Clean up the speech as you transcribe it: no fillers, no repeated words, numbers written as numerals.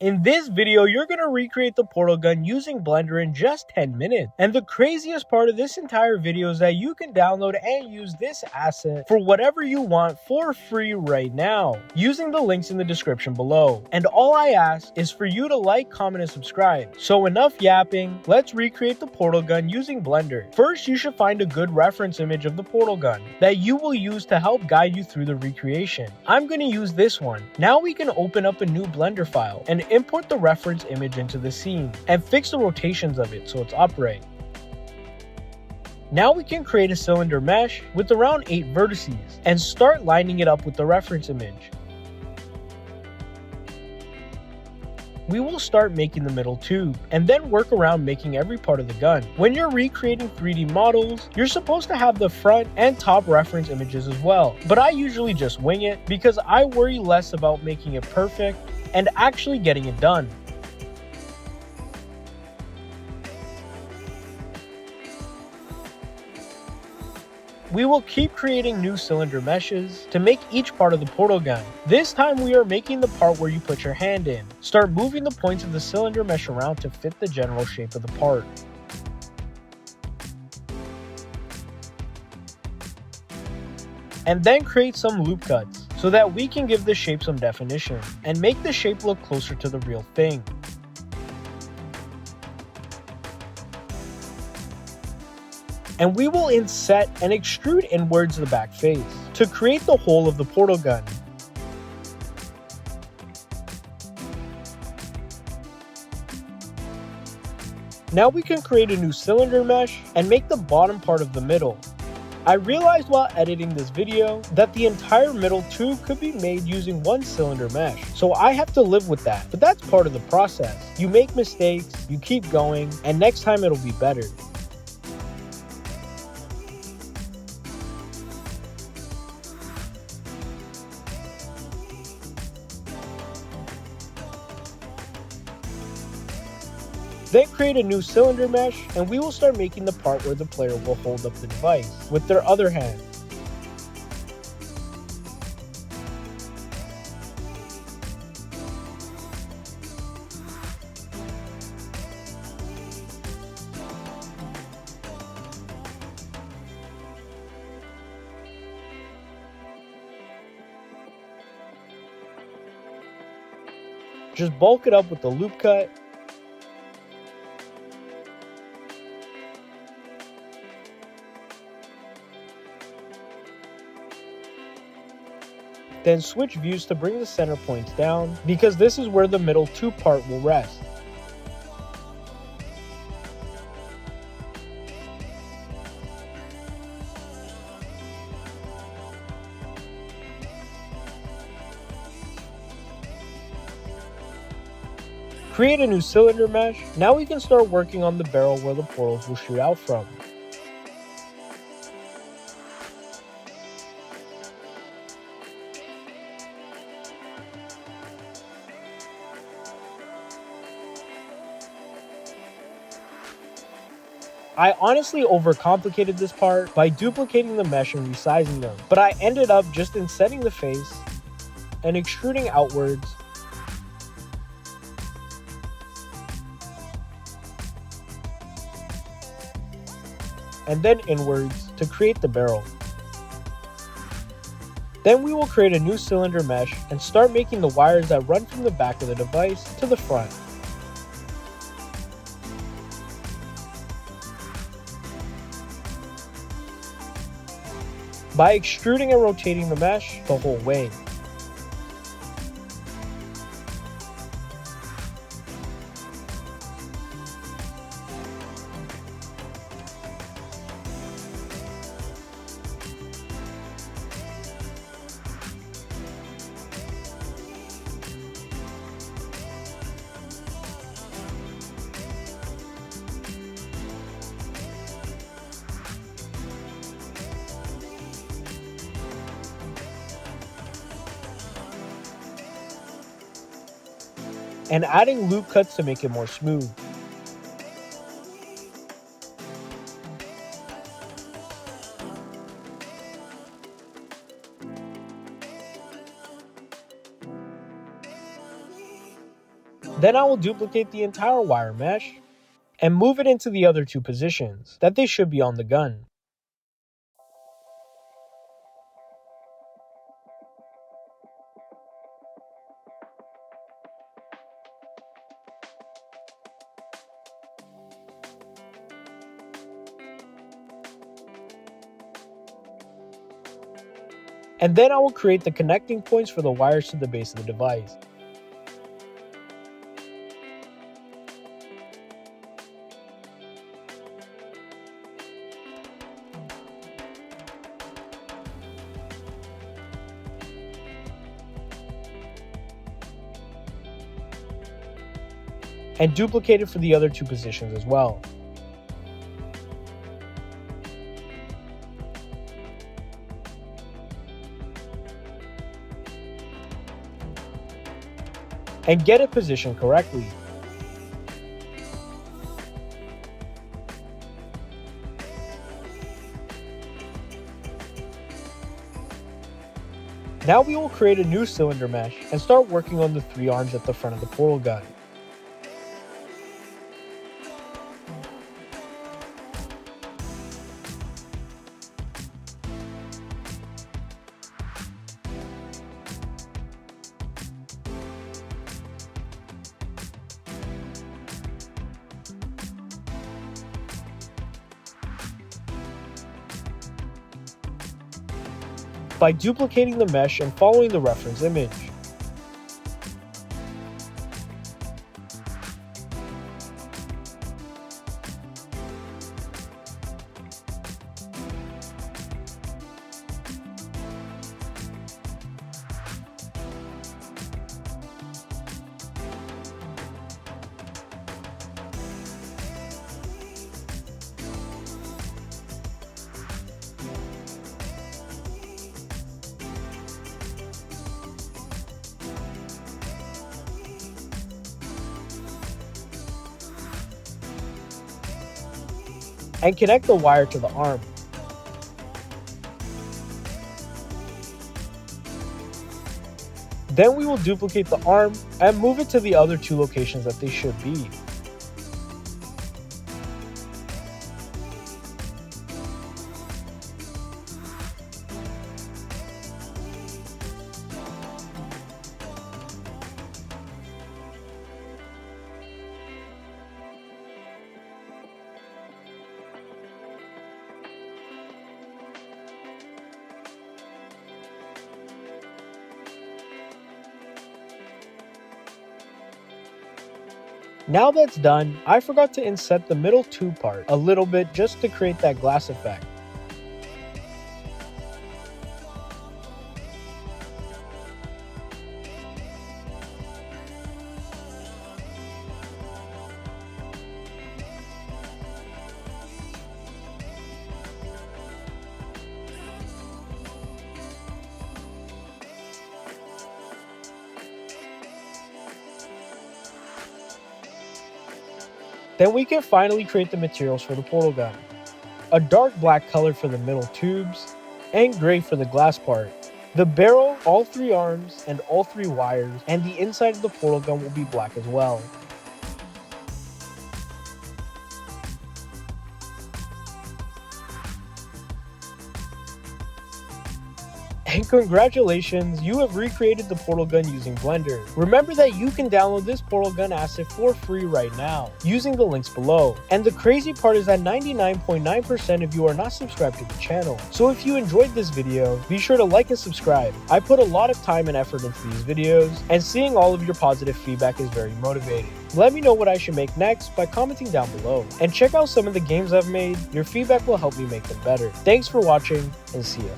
In this video, you're going to recreate the portal gun using Blender in just 10 minutes. And the craziest part of this entire video is that you can download and use this asset for whatever you want for free right now, using the links in the description below. And all I ask is for you to like, comment, and subscribe. So enough yapping, let's recreate the portal gun using Blender. First, you should find a good reference image of the portal gun that you will use to help guide you through the recreation. I'm going to use this one. Now we can open up a new Blender file and import the reference image into the scene and fix the rotations of it so it's upright. Now we can create a cylinder mesh with around 8 vertices and start lining it up with the reference image. We will start making the middle tube and then work around making every part of the gun. When you're recreating 3D models, you're supposed to have the front and top reference images as well, but I usually just wing it because I worry less about making it perfect and actually getting it done. We will keep creating new cylinder meshes to make each part of the portal gun. This time we are making the part where you put your hand in. Start moving the points of the cylinder mesh around to fit the general shape of the part. And then create some loop cuts so that we can give the shape some definition and make the shape look closer to the real thing. And we will inset and extrude inwards the back face to create the whole of the portal gun. Now we can create a new cylinder mesh and make the bottom part of the middle. I realized while editing this video that the entire middle tube could be made using one cylinder mesh, so I have to live with that, but that's part of the process. You make mistakes, you keep going, and next time it'll be better. Then create a new cylinder mesh and we will start making the part where the player will hold up the device with their other hand. Just bulk it up with the loop cut. Then switch views to bring the center points down because this is where the middle tube part will rest. Create a new cylinder mesh. Now we can start working on the barrel where the portals will shoot out from. I honestly overcomplicated this part by duplicating the mesh and resizing them, but I ended up just insetting the face and extruding outwards and then inwards to create the barrel. Then we will create a new cylinder mesh and start making the wires that run from the back of the device to the front. By extruding and rotating the mesh the whole way. And adding loop cuts to make it more smooth. Then I will duplicate the entire wire mesh and move it into the other two positions that they should be on the gun. And then I will create the connecting points for the wires to the base of the device. And duplicate it for the other two positions as well. And get it positioned correctly. Now we will create a new cylinder mesh and start working on the 3 arms at the front of the portal gun. By duplicating the mesh and following the reference image. And connect the wire to the arm. Then we will duplicate the arm and move it to the other two locations that they should be. Now that's done, I forgot to inset the middle tube part a little bit just to create that glass effect. Then we can finally create the materials for the portal gun. A dark black color for the middle tubes, and gray for the glass part. The barrel, all 3 arms, and all 3 wires, and the inside of the portal gun will be black as well. And congratulations, you have recreated the portal gun using Blender. Remember that you can download this portal gun asset for free right now, using the links below. And the crazy part is that 99.9% of you are not subscribed to the channel. So if you enjoyed this video, be sure to like and subscribe. I put a lot of time and effort into these videos, and seeing all of your positive feedback is very motivating. Let me know what I should make next by commenting down below. And check out some of the games I've made, your feedback will help me make them better. Thanks for watching, and see ya.